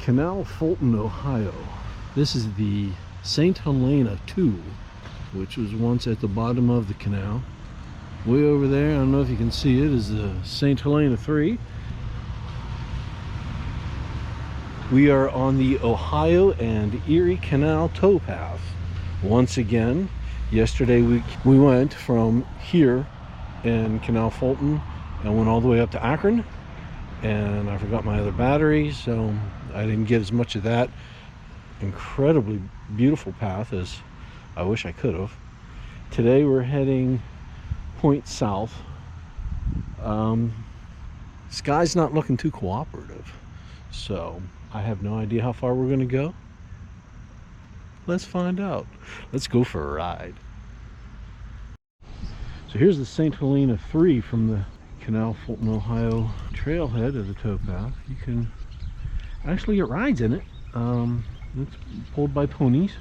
Canal Fulton, Ohio. This is the St. Helena 2, which was once at the bottom of the canal. Way over there, I don't know if you can see it, is the St. Helena 3. We are on the Ohio and Erie Canal Towpath. Once again, yesterday we went from here in Canal Fulton and went all the way up to Akron, and I forgot my other battery, so I didn't get as much of that incredibly beautiful path as I wish I could have. Today we're heading point south. Sky's not looking too cooperative, so I have no idea how far we're going to go. Let's find out. Let's go for a ride. So here's the St. Helena 3 from the Canal Fulton, Ohio trailhead of the towpath. You can actually get rides in it. It's pulled by ponies,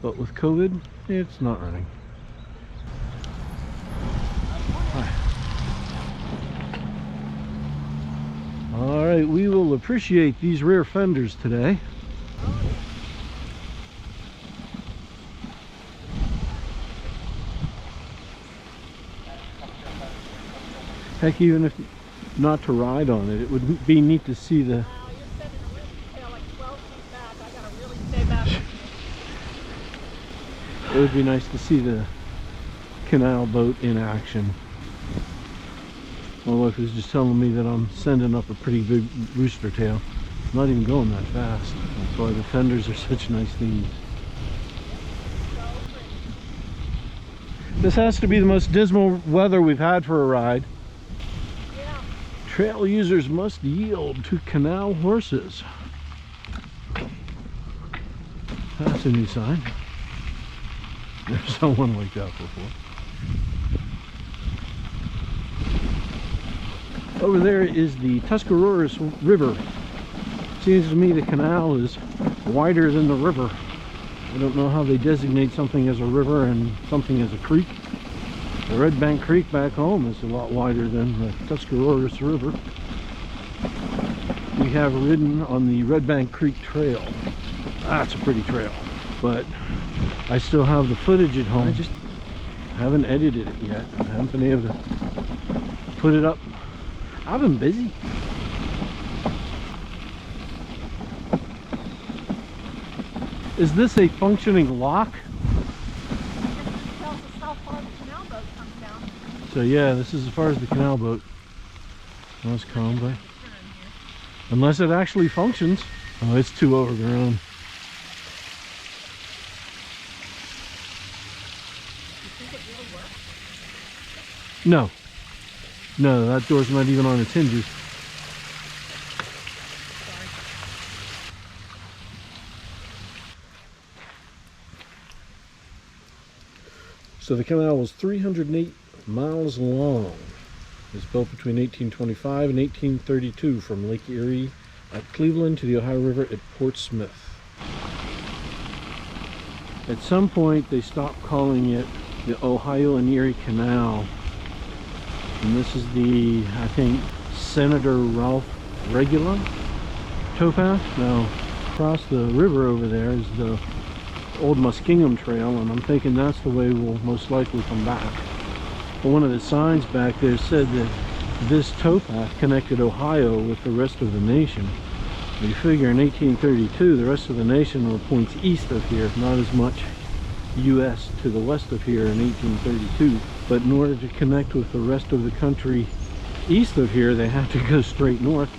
but with COVID, it's not running. Hi. All right, we will appreciate these rear fenders today. Heck, even if not to ride on it, it would be neat to see the... Wow, you're sending a ribbon tail like 12 feet back. I gotta really stay back. It would be nice to see the canal boat in action. My wife was just telling me that I'm sending up a pretty big rooster tail. I'm not even going that fast. That's why the fenders are such nice things. This has to be the most dismal weather we've had for a ride. Trail users must yield to canal horses. That's a new sign. Never saw one like that before. Over there is the Tuscarawas River. Seems to me the canal is wider than the river. I don't know how they designate something as a river and something as a creek. The Red Bank Creek back home is a lot wider than the Tuscarawas River. We have ridden on the Red Bank Creek Trail. That's a pretty trail, but I still have the footage at home. I just haven't edited it yet. I haven't been able to put it up. I've been busy. Is this a functioning lock? So yeah, this is as far as the canal boat. That's calm, but unless it actually functions. Oh, it's too overgrown. You think it really works? No. No, that door's not even on its hinges. Sorry. So the canal was 308 miles long. It was built between 1825 and 1832 from Lake Erie at Cleveland to the Ohio River at Portsmouth. At some point they stopped calling it the Ohio and Erie Canal, and this is the, I think, Senator Ralph Regula towpath. Now across the river over there is the old Muskingum trail, and I'm thinking that's the way we'll most likely come back. But one of the signs back there said that this towpath connected Ohio with the rest of the nation. You figure in 1832 the rest of the nation were points east of here, not as much US to the west of here in 1832. But in order to connect with the rest of the country east of here, they had to go straight north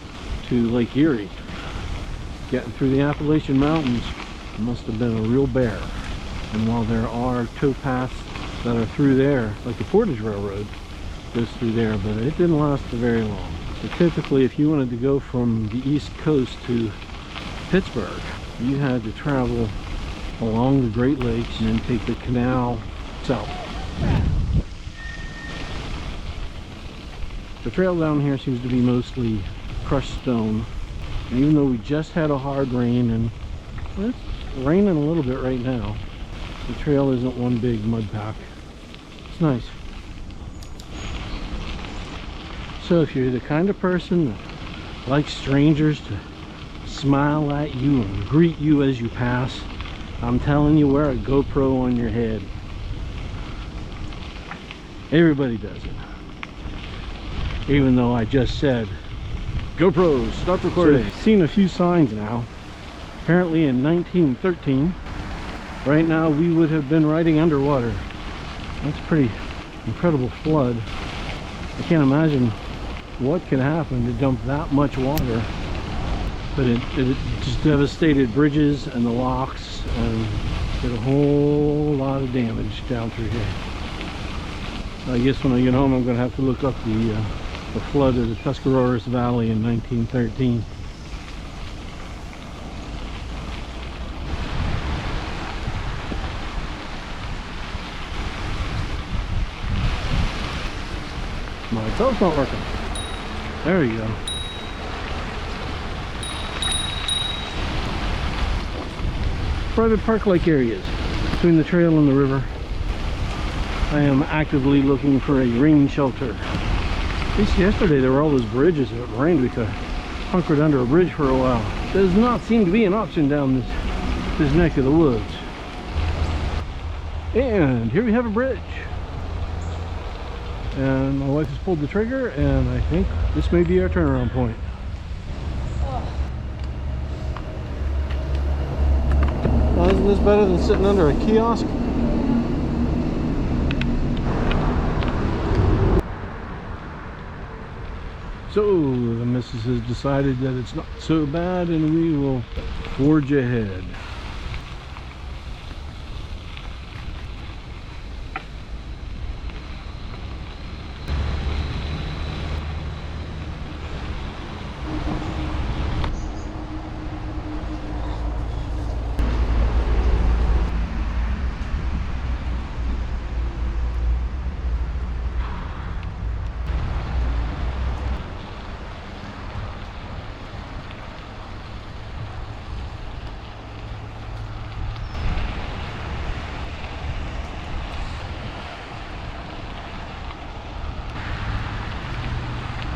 to Lake Erie. Getting through the Appalachian Mountains must have been a real bear. And while there are towpaths that are through there, like the Portage Railroad goes through there, but it didn't last for very long. So typically if you wanted to go from the East Coast to Pittsburgh, you had to travel along the Great Lakes and then take the canal south. The trail down here seems to be mostly crushed stone. And even though we just had a hard rain, and well, it's raining a little bit right now, the trail isn't one big mud pack. It's nice. So if you're the kind of person that likes strangers to smile at you and greet you as you pass. I'm telling you, wear a GoPro on your head. Everybody does it. Even though I just said, GoPro, stop recording. So I've seen a few signs now. Apparently in 1913, right now we would have been riding underwater. That's a pretty incredible flood. I can't imagine what could happen to dump that much water. But it just devastated bridges and the locks and did a whole lot of damage down through here. I guess when I get home I'm going to have to look up the flood of the Tuscarawas Valley in 1913. My belt's not working. There we go. Private park-like areas between the trail and the river. I am actively looking for a rain shelter. At least yesterday there were all those bridges. If it rained, we could hunkered under a bridge for a while. Does not seem to be an option down this neck of the woods. And here we have a bridge. And my wife has pulled the trigger, and I think this may be our turnaround point. Well, isn't this better than sitting under a kiosk? So the missus has decided that it's not so bad, and we will forge ahead.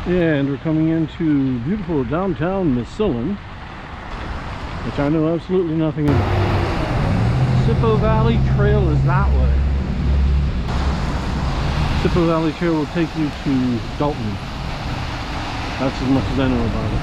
And we're coming into beautiful downtown Massillon, which I know absolutely nothing about. Sippo Valley Trail is that way. Sippo Valley Trail will take you to Dalton. That's as much as I know about it.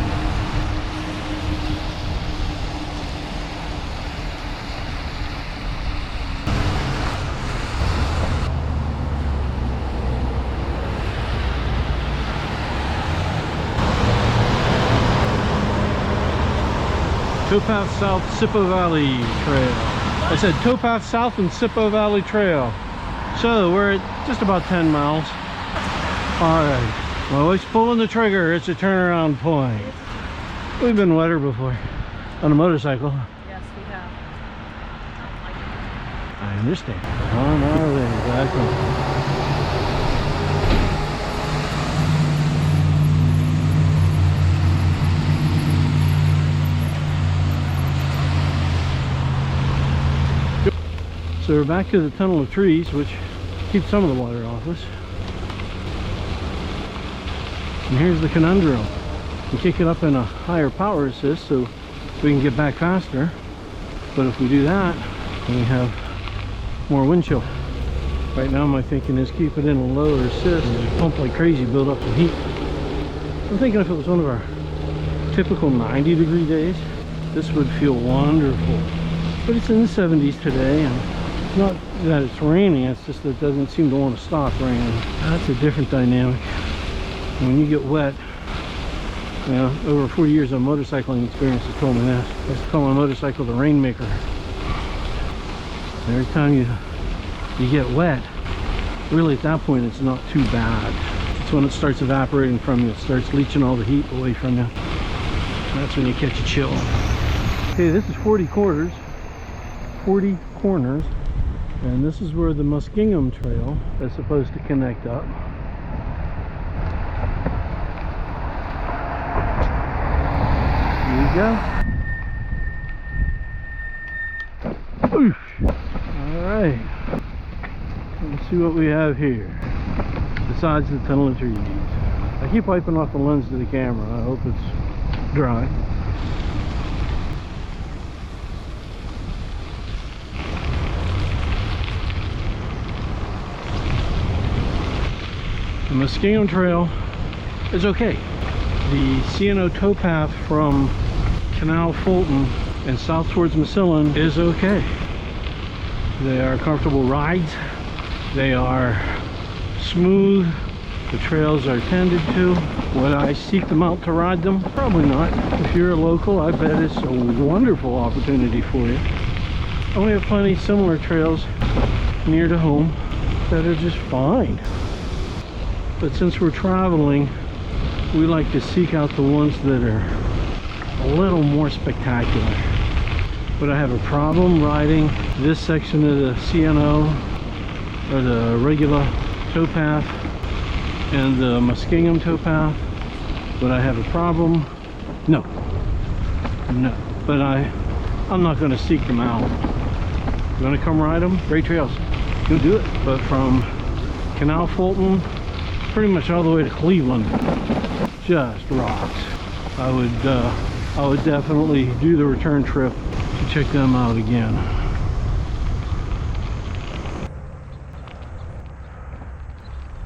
Towpath South Sippo Valley Trail. I said Towpath South and Sippo Valley Trail. So we're at just about 10 miles. Alright, my wife's pulling the trigger. It's a turnaround point. We've been wetter before on a motorcycle. Yes, we have. I understand. On our way back home. So we're back to the tunnel of trees, which keeps some of the water off us. And here's the conundrum. We kick it up in a higher power assist so we can get back faster. But if we do that, then we have more wind chill. Right now my thinking is keep it in a lower assist and just pump like crazy, build up some heat. I'm thinking if it was one of our typical 90-degree days, this would feel wonderful. But it's in the 70s today, and it's not that it's raining, it's just that it doesn't seem to want to stop raining. That's a different dynamic. When you get wet, you know, over 40 years of motorcycling experience has told me this. I used to call my motorcycle the rainmaker. Every time you get wet, really at that point it's not too bad. It's when it starts evaporating from you, it starts leaching all the heat away from you. That's when you catch a chill. Okay, this is 40 corners, and this is where the Muskingum Trail is supposed to connect up. Here you go. Oof. All right. Let's see what we have here. Besides the tunnel of trees. I keep wiping off the lens to the camera. I hope it's dry. The Muskingum Trail is okay. The CNO towpath from Canal Fulton and south towards Massillon is okay. They are comfortable rides. They are smooth. The trails are tended to. Would I seek them out to ride them? Probably not. If you're a local, I bet it's a wonderful opportunity for you. And we have plenty similar trails near to home that are just fine. But since we're traveling, we like to seek out the ones that are a little more spectacular. Would I have a problem riding this section of the CNO or the regular towpath and the Muskingum towpath? Would I have a problem? No. No. But I'm not going to seek them out. You want to come ride them? Great trails. Go do it. But from Canal Fulton pretty much all the way to Cleveland, just rocks. I would definitely do the return trip to check them out again.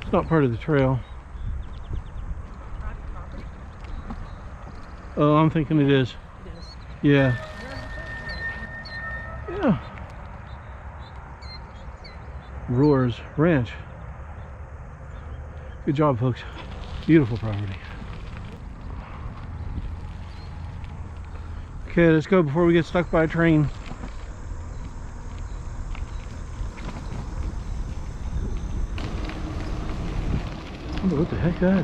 It's not part of the trail. Oh, I'm thinking it is. It is. Yeah. Yeah. Roars Ranch. Good job, folks. Beautiful property. Okay, let's go before we get stuck by a train. I wonder what the heck that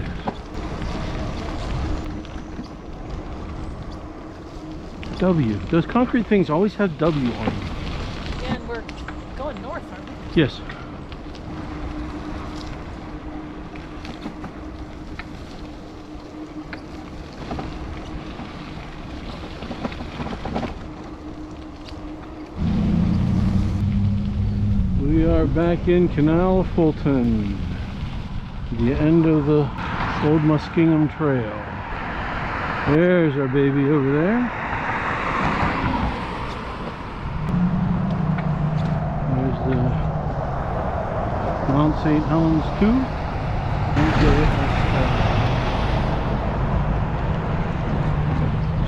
is. W. Those concrete things always have W on them. Yeah, and we're going north, aren't we? Yes. We are back in Canal Fulton, the end of the old Muskingum Trail. There's our baby over there. There's the Mount St. Helens 2.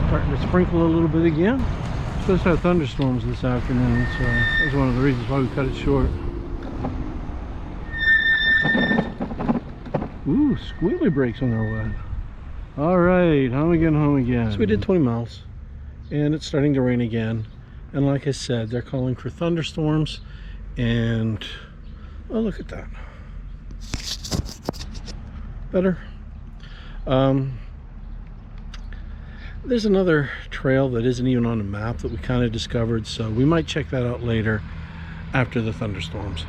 Starting to sprinkle a little bit again. Supposed to have thunderstorms this afternoon, so that's one of the reasons why we cut it short. Ooh, squealy brakes when they're wet. Alright, home again. So we did 20 miles, and it's starting to rain again. And like I said, they're calling for thunderstorms, and oh, look at that. Better. There's another trail that isn't even on the map that we kind of discovered, so we might check that out later after the thunderstorms.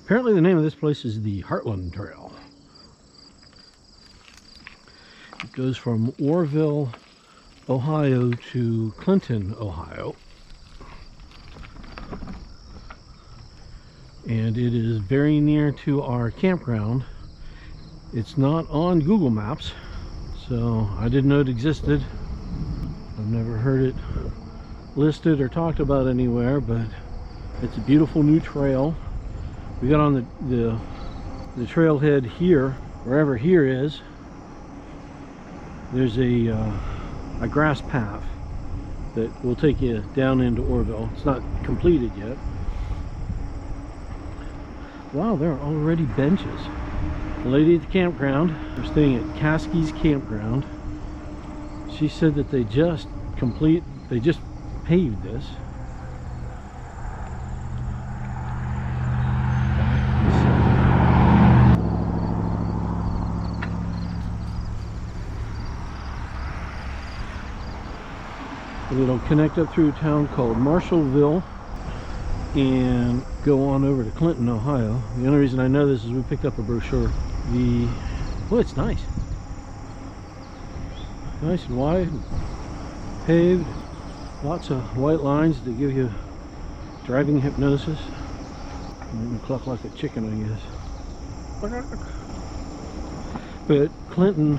Apparently the name of this place is the Heartland Trail. It goes from Orrville, Ohio to Clinton, Ohio. And it is very near to our campground. It's not on Google Maps, so I didn't know it existed. I've never heard it listed or talked about anywhere, but it's a beautiful new trail. We got on the trailhead here, wherever here is. There's a grass path that will take you down into Orrville. It's not completed yet. Wow, there are already benches. The lady at the campground, we're staying at Caskey's Campground. She said that they just paved this. It'll connect up through a town called Marshallville and go on over to Clinton, Ohio. The only reason I know this is we picked up a brochure. Oh, it's nice. Nice and wide, paved, lots of white lines to give you driving hypnosis. You can cluck like a chicken, I guess. But Clinton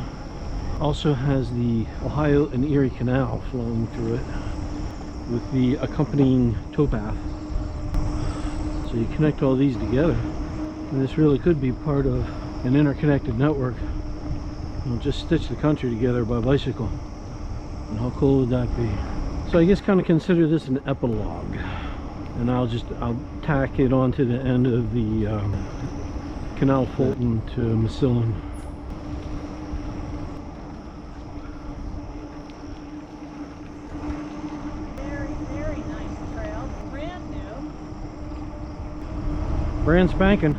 also has the Ohio and Erie Canal flowing through it with the accompanying towpath. So you connect all these together, and this really could be part of an interconnected network. It'll just stitch the country together by bicycle. And how cool would that be? So I guess kind of consider this an epilogue. And I'll tack it onto the end of the Canal Fulton to Massillon. Very, very nice trail. Brand new. Brand spanking.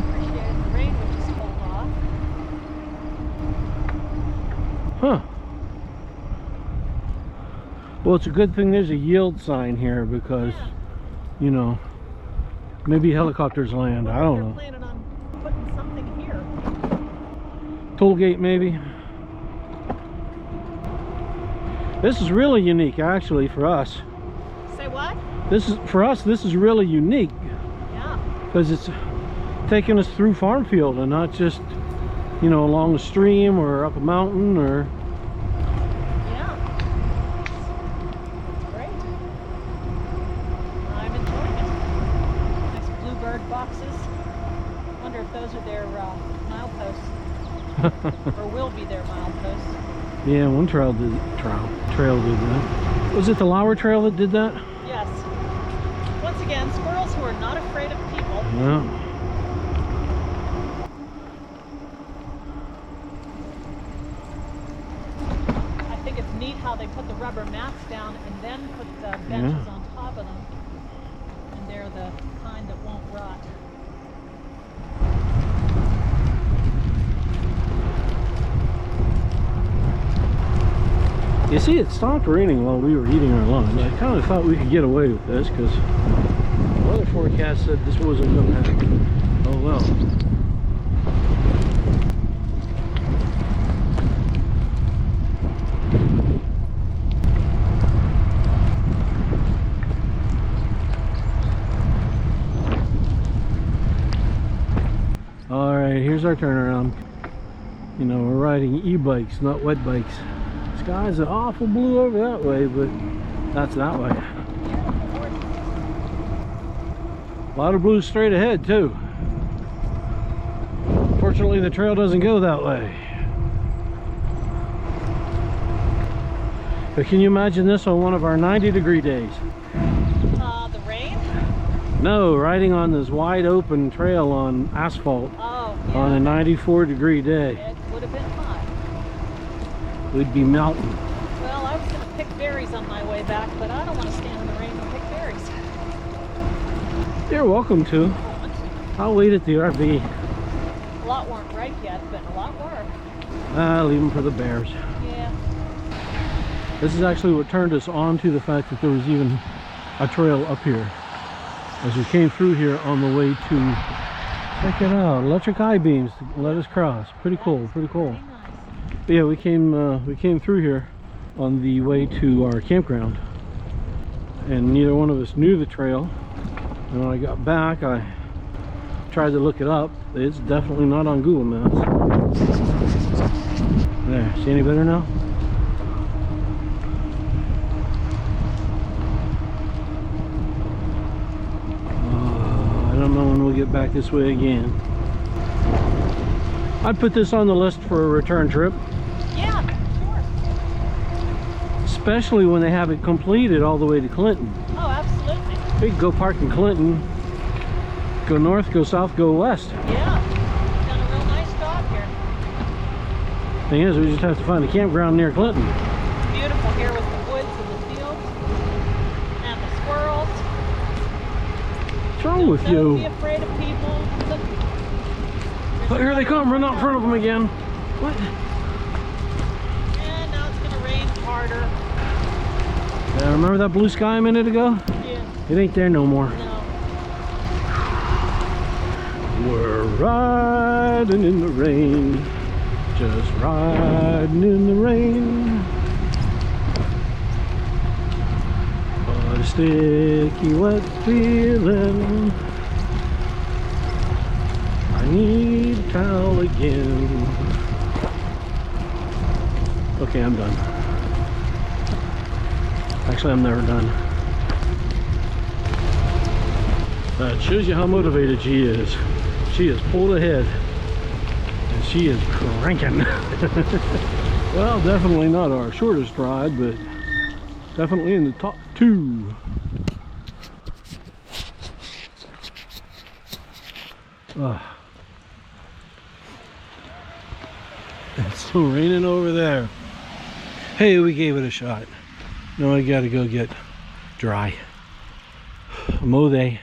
Appreciated the rain we just pulled off. Huh. Well, it's a good thing there's a yield sign here because, you know, maybe helicopters land. I don't know. They're planning on putting something here. Toll gate maybe. This is really unique actually for us. Say what? This is really unique Yeah. because it's taking us through farm field and not just, you know, along a stream or up a mountain or. Yeah. It's great. I'm enjoying it. Nice bluebird boxes. Wonder if those are their mileposts. Or will be their mileposts. Yeah, one trail did that. Was it the Lauer Trail that did that? Yes. Once again, squirrels who are not afraid of people. Yeah. I think it's neat how they put the rubber mats down and then put the benches on top of them. And they're the kind that won't rot. You see, it stopped raining while we were eating our lunch. I kind of thought we could get away with this because the weather forecast said this wasn't going to happen. Oh well. All right, here's our turnaround. You know, we're riding e-bikes, not wet bikes. Sky's an awful blue over that way, but that's that way. A lot of blue straight ahead too. Fortunately, the trail doesn't go that way. But can you imagine this on one of our 90-degree days? The rain? No, riding on this wide open trail on asphalt on a 94-degree day. It would have been hot. We'd be melting. Well, I was going to pick berries on my way back, but I don't want to stand in the rain and pick berries. You're welcome to. I don't want to. I'll wait at the RV. A lot weren't ripe yet, but a lot were. Leave them for the bears. Yeah. This is actually what turned us on to the fact that there was even a trail up here. As we came through here on the way to, check it out, electric I-beams to let us cross. Pretty cool, pretty cool. Very nice. But yeah, we came through here on the way to our campground, and neither one of us knew the trail. And when I got back, I tried to look it up. It's definitely not on Google Maps. There, see any better now? I don't know when we'll get back this way again. I'd put this on the list for a return trip. Yeah, sure. Especially when they have it completed all the way to Clinton. Oh, absolutely. We could go park in Clinton, go north, go south, go west. Yeah. Done a real nice job here. Thing is, we just have to find a campground near Clinton. Beautiful here with the woods and the fields and the squirrels. What's wrong with Don't you? be afraid of people. Look. Oh, here they come, run out in front of them again. What? And now it's going to rain harder. Yeah, remember that blue sky a minute ago? Yeah. It ain't there no more. No. We're riding in the rain, just riding in the rain. But a sticky, wet feeling. I need a towel again. Okay, I'm done. Actually, I'm never done. That shows you how motivated she is. She is pulled ahead. And she is cranking. Well, definitely not our shortest ride, but definitely in the top 2. It's still raining over there. Hey, we gave it a shot. Now I gotta go get dry. Mo they.